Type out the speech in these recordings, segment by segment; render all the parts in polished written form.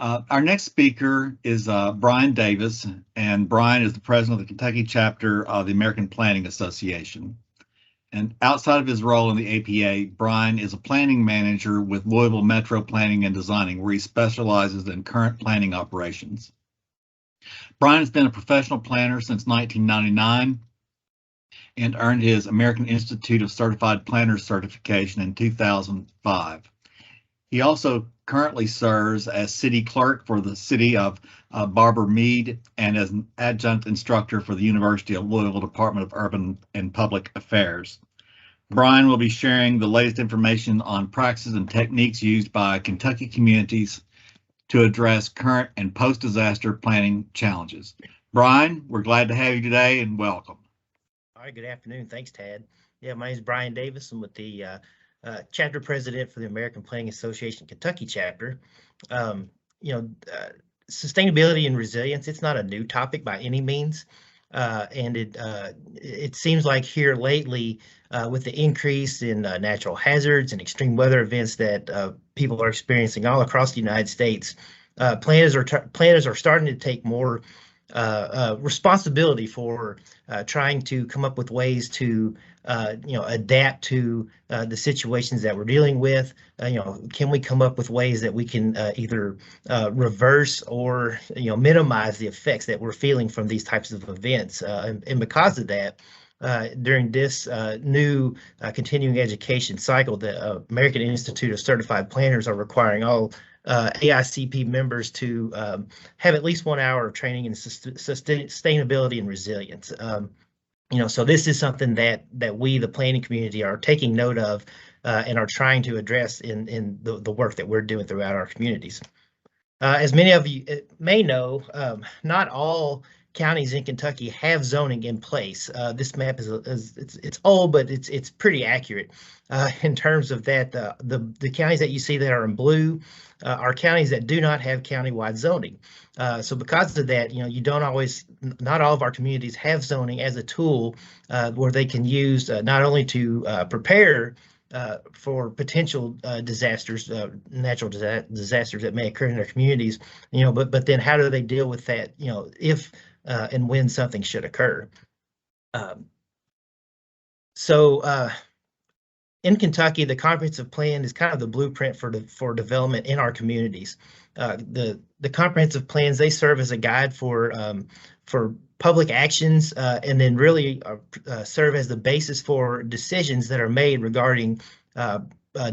Our next speaker is Brian Davis, and Brian is the president of the Kentucky chapter of the American Planning Association. And outside of his role in the APA, Brian is a planning manager with Louisville Metro Planning and Designing, where he specializes in current planning operations. Brian has been a professional planner since 1999 and earned his American Institute of Certified Planners certification in 2005. He also currently serves as city clerk for the city of Barber Mead and as an adjunct instructor for the University of Louisville Department of Urban and Public Affairs. Brian will be sharing the latest information on practices and techniques used by Kentucky communities to address current and post-disaster planning challenges. Brian, we're glad to have you today and welcome. All right, good afternoon. Thanks, Tad. Yeah, my name is Brian Davis. I'm with the chapter president for the American Planning Association Kentucky chapter. Sustainability and resilience, it's not a new topic by any means. And it seems like here lately, with the increase in natural hazards and extreme weather events that people are experiencing all across the United States, planners are starting to take more responsibility for trying to come up with ways to adapt to the situations that we're dealing with. Can we come up with ways that we can either reverse or minimize the effects that we're feeling from these types of events? And because of that, during this new continuing education cycle, the American Institute of Certified Planners are requiring all AICP members to have at least 1 hour of training in sustainability and resilience. So this is something that we, the planning community, are taking note of and are trying to address in the work that we're doing throughout our communities. As many of you may know, not all counties in Kentucky have zoning in place. This map it's old, but it's pretty accurate in terms of that. The counties that you see that are in blue are counties that do not have countywide zoning. So because of that, not all of our communities have zoning as a tool where they can use not only to prepare for potential disasters, natural disasters that may occur in their communities, but then how do they deal with that, if and when something should occur. In Kentucky, the comprehensive plan is kind of the blueprint for development in our communities. The comprehensive plans, they serve as a guide for public actions and then really serve as the basis for decisions that are made regarding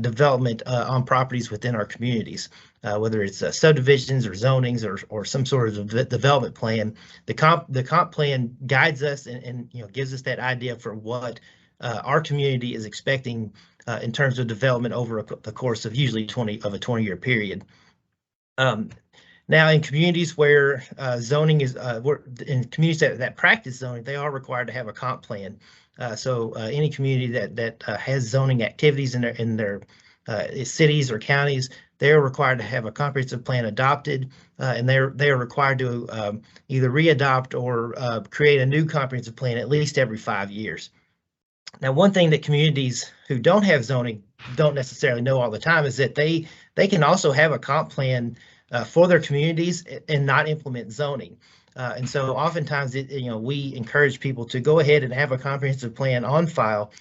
development on properties within our communities, whether it's subdivisions or zonings or some sort of development plan. The comp plan guides us and gives us that idea for what our community is expecting in terms of development over the course of usually a 20-year period. Now, in communities where zoning is, in communities that practice zoning, they are required to have a comp plan. So any community that has zoning activities in their cities or counties, they are required to have a comprehensive plan adopted, and they are required to either re-adopt or create a new comprehensive plan at least every 5 years. Now, one thing that communities who don't have zoning don't necessarily know all the time is that they can also have a comp plan for their communities and not implement zoning. And so oftentimes, we encourage people to go ahead and have a comprehensive plan on file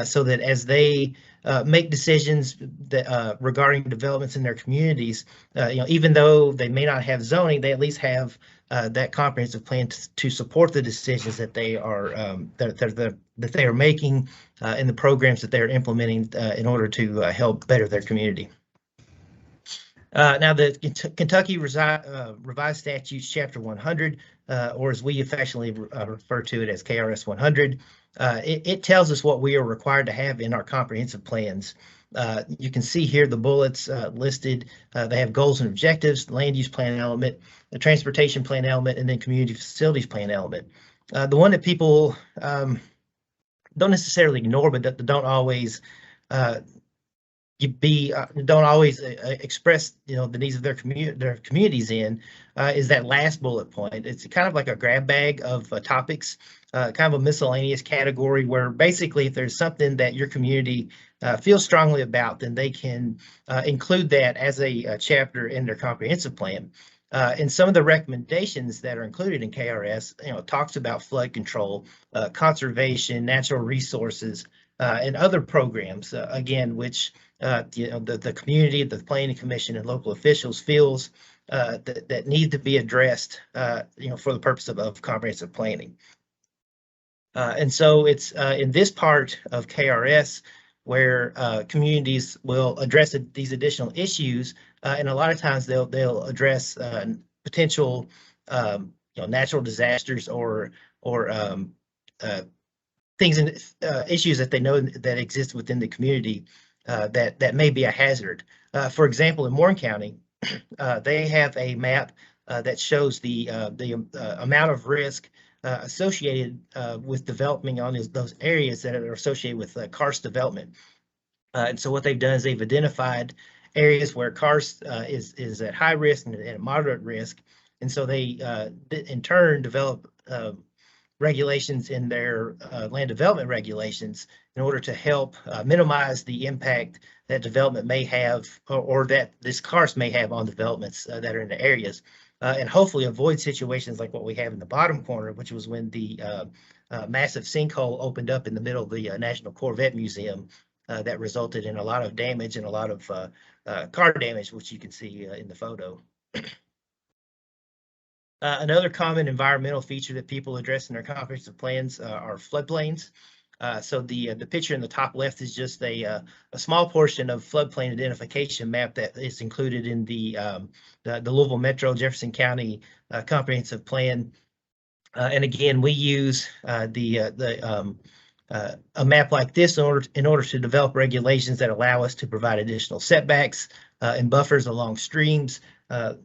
so that as they make decisions that, regarding developments in their communities, even though they may not have zoning, they at least have that comprehensive plan to support the decisions that they are that they are making and the programs that they are implementing in order to help better their community. Now, the Kentucky Revised Statutes, Chapter 100, or as we affectionately refer to it as KRS 100, it tells us what we are required to have in our comprehensive plans. You can see here the bullets listed. They have goals and objectives, land use plan element, the transportation plan element, and then community facilities plan element. The one that people don't necessarily ignore, but don't always express the needs of their communities in is that last bullet point. It's kind of like a grab bag of topics, kind of a miscellaneous category where basically if there's something that your community feel strongly about, then they can include that as a chapter in their comprehensive plan. And some of the recommendations that are included in KRS, talks about flood control, conservation, natural resources, and other programs, again, which the community, the planning commission, and local officials feels that need to be addressed, for the purpose of comprehensive planning. And so it's in this part of KRS where communities will address these additional issues, and a lot of times they'll address potential natural disasters or things and issues that they know that exist within the community that may be a hazard. For example, in Warren County, they have a map that shows the amount of risk associated with developing on those areas that are associated with karst development. And so what they've done is they've identified areas where karst is at high risk and at moderate risk. And so they, in turn, develop regulations in their land development regulations in order to help minimize the impact that development may have, or that this karst may have on developments that are in the areas. And hopefully avoid situations like what we have in the bottom corner, which was when the massive sinkhole opened up in the middle of the National Corvette Museum that resulted in a lot of damage and a lot of car damage, which you can see in the photo. Another common environmental feature that people address in their comprehensive plans are floodplains. So the picture in the top left is just a small portion of floodplain identification map that is included in the Louisville Metro Jefferson County comprehensive plan. And again, we use a map like this in order to develop regulations that allow us to provide additional setbacks and buffers along streams,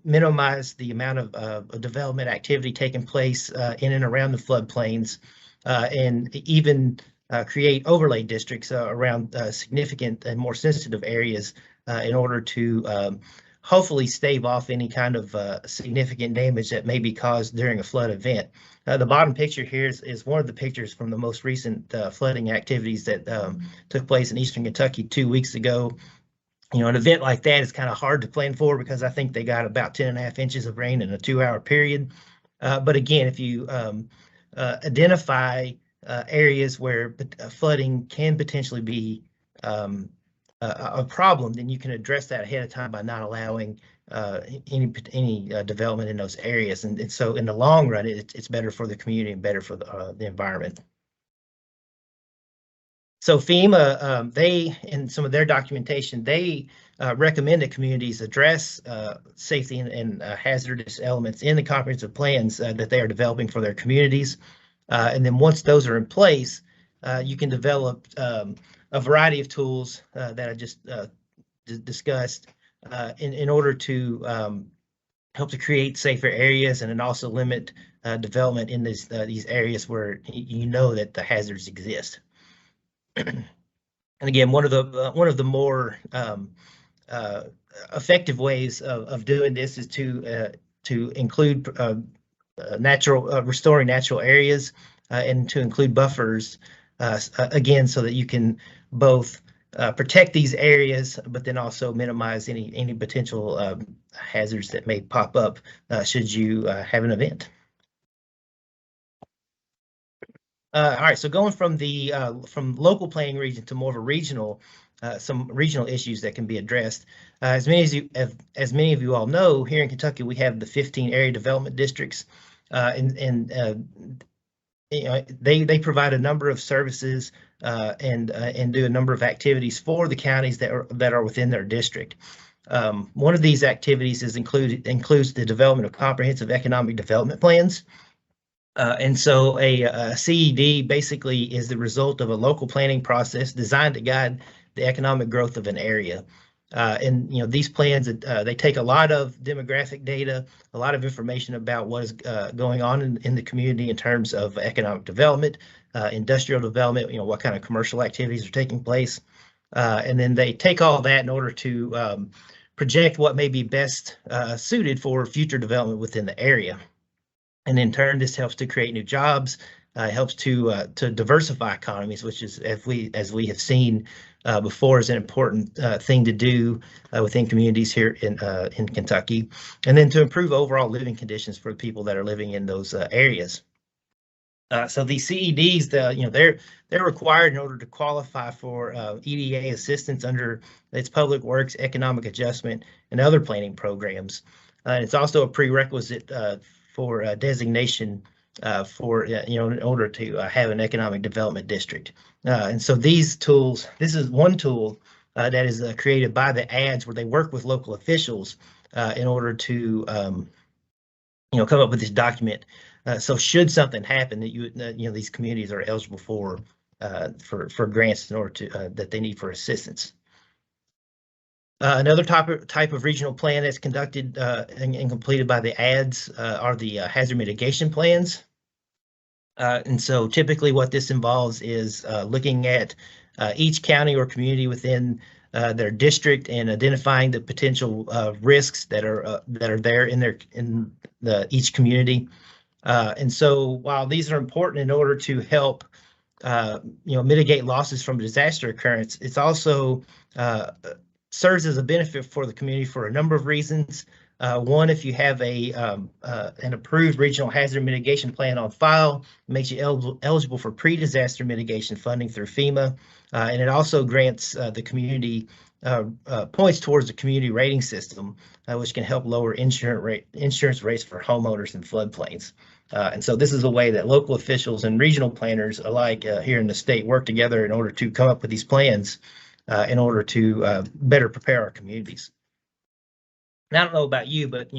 minimize the amount of development activity taking place in and around the floodplains, and even create overlay districts around significant and more sensitive areas in order to hopefully stave off any kind of significant damage that may be caused during a flood event. The bottom picture here is one of the pictures from the most recent flooding activities that took place in Eastern Kentucky 2 weeks ago. An event like that is kind of hard to plan for because I think they got about 10.5 inches of rain in a 2-hour period. But again, if you identify areas where flooding can potentially be a problem, then you can address that ahead of time by not allowing any development in those areas. And so in the long run, it's better for the community and better for the environment. So FEMA, they, in some of their documentation, they recommend that communities address safety and hazardous elements in the comprehensive plans that they are developing for their communities. And then once those are in place, you can develop a variety of tools that I just discussed in order to help to create safer areas and then also limit development in these areas where you know that the hazards exist. And again, one of the more effective ways of doing this is to include restoring natural areas and to include buffers, again, so that you can both protect these areas, but then also minimize any potential hazards that may pop up should you have an event. All right, so going from the from local planning region to more of a regional, some regional issues that can be addressed. As many of you all know, here in Kentucky, we have the 15 area development districts, and they provide a number of services and do a number of activities for the counties that are within their district. One of these activities includes the development of comprehensive economic development plans. And so a CED basically is the result of a local planning process designed to guide the economic growth of an area. And these plans, they take a lot of demographic data, a lot of information about what is going on in the community in terms of economic development, industrial development, what kind of commercial activities are taking place. And then they take all that in order to project what may be best suited for future development within the area. And in turn, this helps to create new jobs, helps to diversify economies, which is, as we have seen before, is an important thing to do within communities here in Kentucky, and then to improve overall living conditions for the people that are living in those areas. So these CEDs, they're required in order to qualify for EDA assistance under its Public Works, Economic Adjustment, and other planning programs. It's also a prerequisite for designation for in order to have an economic development district. And so these tools, this is one tool that is created by the ADS, where they work with local officials in order to come up with this document. So should something happen that these communities are eligible for grants in order to that they need for assistance. Another type of regional plan that's conducted and completed by the ADS are the hazard mitigation plans. And so typically what this involves is looking at each county or community within their district and identifying the potential risks that are there in each community. And so while these are important in order to help mitigate losses from disaster occurrence, it's also serves as a benefit for the community for a number of reasons. One, if you have an approved regional hazard mitigation plan on file, it makes you eligible for pre-disaster mitigation funding through FEMA, and it also grants the community points towards the community rating system, which can help lower insurance rates for homeowners in floodplains. And so this is a way that local officials and regional planners alike here in the state work together in order to come up with these plans in order to better prepare our communities. And I don't know about you, but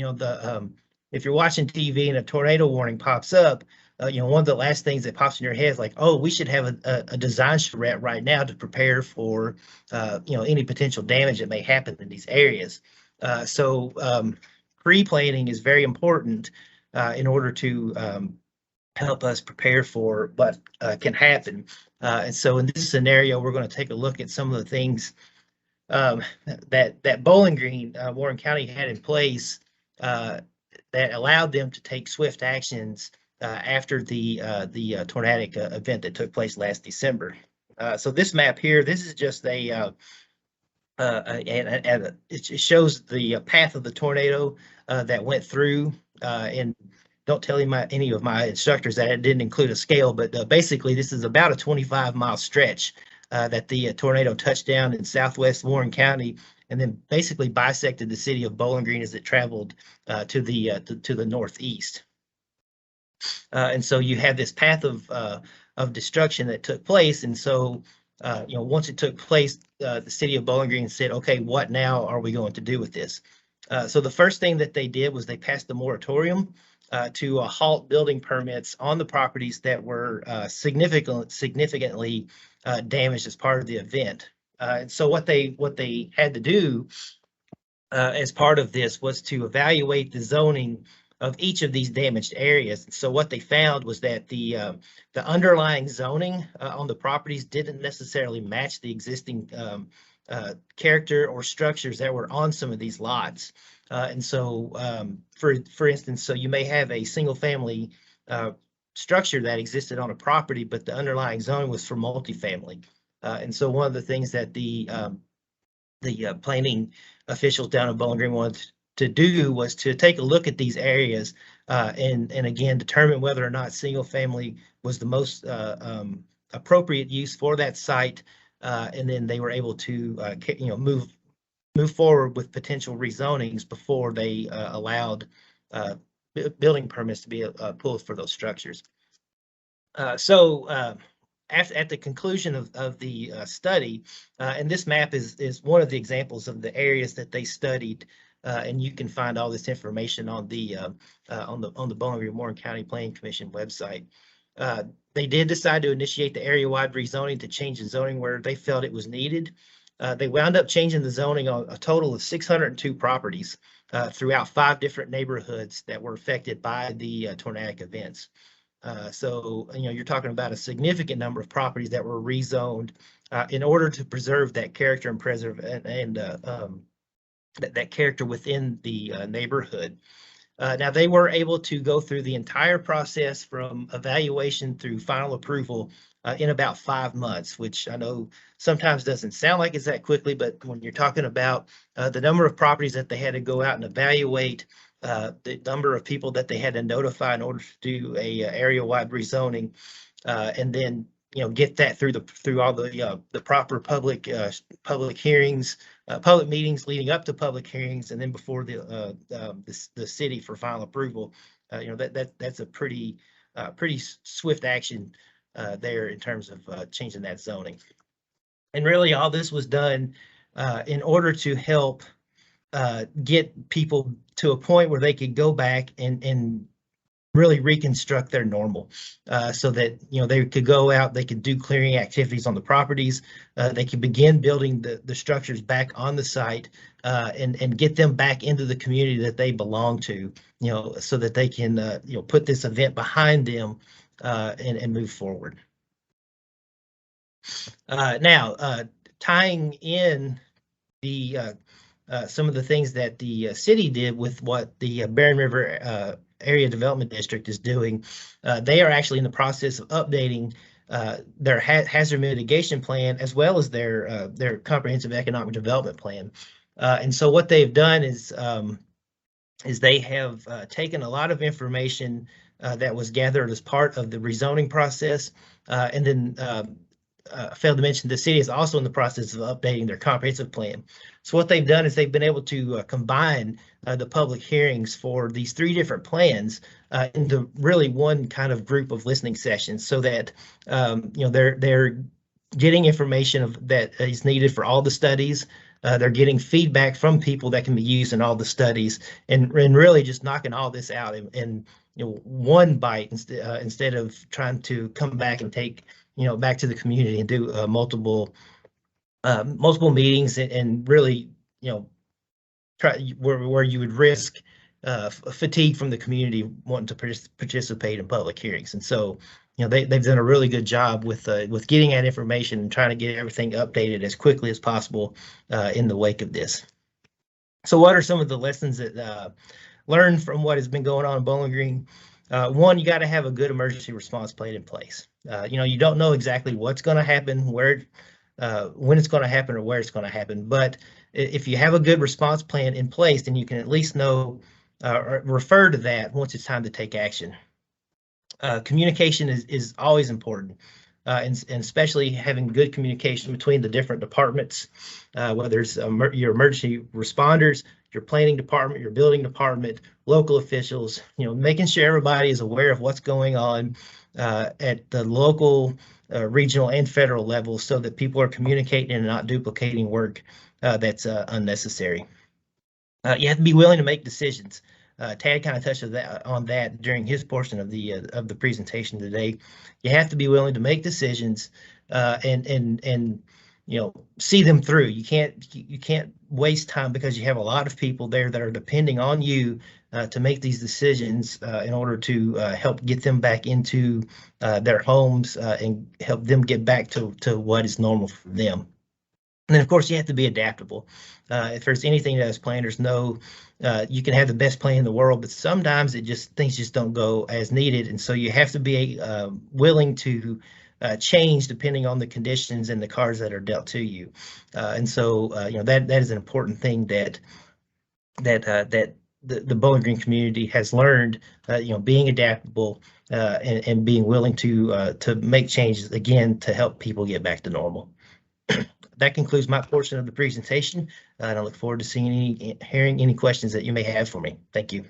if you're watching TV and a tornado warning pops up, one of the last things that pops in your head is like, oh, we should have a design charrette right now to prepare for any potential damage that may happen in these areas. So pre-planning is very important in order to help us prepare for what can happen. And so in this scenario, we're going to take a look at some of the things that Bowling Green, Warren County, had in place that allowed them to take swift actions after the tornadic event that took place last December. So this map here, this is just it shows the path of the tornado that went through. And don't tell any of my instructors that it didn't include a scale, but basically this is about a 25-mile stretch that the tornado touched down in southwest Warren County, and then basically bisected the city of Bowling Green as it traveled to the northeast. And so you have this path of destruction that took place. And so once it took place, the city of Bowling Green said, okay, what now are we going to do with this? So the first thing that they did was they passed a moratorium to halt building permits on the properties that were significantly damaged as part of the event. And so what they had to do as part of this was to evaluate the zoning of each of these damaged areas. So what they found was that the underlying zoning on the properties didn't necessarily match the existing character or structures that were on some of these lots. And so, for instance, so you may have a single family structure that existed on a property, but the underlying zone was for multifamily. And so one of the things that the planning officials down in Bowling Green wanted to do was to take a look at these areas and again determine whether or not single family was the most appropriate use for that site, and then they were able to move forward with potential rezonings before they allowed building permits to be pulled for those structures. So at the conclusion of the study, and this map is one of the examples of the areas that they studied, and you can find all this information on the Bowling Green Warren County Planning Commission website. They did decide to initiate the area-wide rezoning to change the zoning where they felt it was needed. They wound up changing the zoning on a total of 602 properties throughout 5 different neighborhoods that were affected by the tornadic events. So you're talking about a significant number of properties that were rezoned in order to preserve that character and preserve that character within the neighborhood. Now, they were able to go through the entire process from evaluation through final approval in about 5 months, which I know sometimes doesn't sound like it's that quickly, but when you're talking about the number of properties that they had to go out and evaluate, the number of people that they had to notify in order to do a area-wide rezoning, and then get that through all the proper public hearings, public meetings leading up to public hearings, and then before the city for final approval. That's a pretty swift action there in terms of changing that zoning. And really, all this was done in order to help get people to a point where they could go back and really reconstruct their normal, so that they could go out, they could do clearing activities on the properties, they could begin building the structures back on the site, and get them back into the community that they belong to, so that they can put this event behind them and move forward. Now, tying in the some of the things that the city did with what the Barren River Area Development District is doing, they are actually in the process of updating their hazard mitigation plan as well as their comprehensive economic development plan. And so what they've done is they have taken a lot of information that was gathered as part of the rezoning process, and then failed to mention the city is also in the process of updating their comprehensive plan. So what they've done is they've been able to combine the public hearings for these 3 different plans into really one kind of group of listening sessions, so that they're getting information that is needed for all the studies. They're getting feedback from people that can be used in all the studies, and really just knocking all this out in one bite instead of trying to come back and take back to the community and do multiple meetings and really try where you would risk fatigue from the community wanting to participate in public hearings. And so they've done a really good job with getting that information and trying to get everything updated as quickly as possible in the wake of this. So what are some of the lessons that learned from what has been going on in Bowling Green? One, you got to have a good emergency response plan in place. You don't know exactly what's going to happen, when it's going to happen, or where it's going to happen. But if you have a good response plan in place, then you can at least know or refer to that once it's time to take action. Communication is always important, and especially having good communication between the different departments, whether it's your emergency responders, your planning department, your building department, local officials, making sure everybody is aware of what's going on at the local, regional, and federal level, so that people are communicating and not duplicating work that's unnecessary. You have to be willing to make decisions. Tad kind of touched on that during his portion of the presentation today. You have to be willing to make decisions and see them through. You can't waste time, because you have a lot of people there that are depending on you to make these decisions in order to help get them back into their homes and help them get back to what is normal for them. And then, of course, you have to be adaptable. If there's anything that as planners know, you can have the best plan in the world, but sometimes things just don't go as needed. And so you have to be willing to change depending on the conditions and the cards that are dealt to you. And so that is an important thing that the Bowling Green community has learned. Being adaptable and being willing to make changes again to help people get back to normal. That concludes my portion of the presentation, and I look forward to hearing any questions that you may have for me. Thank you.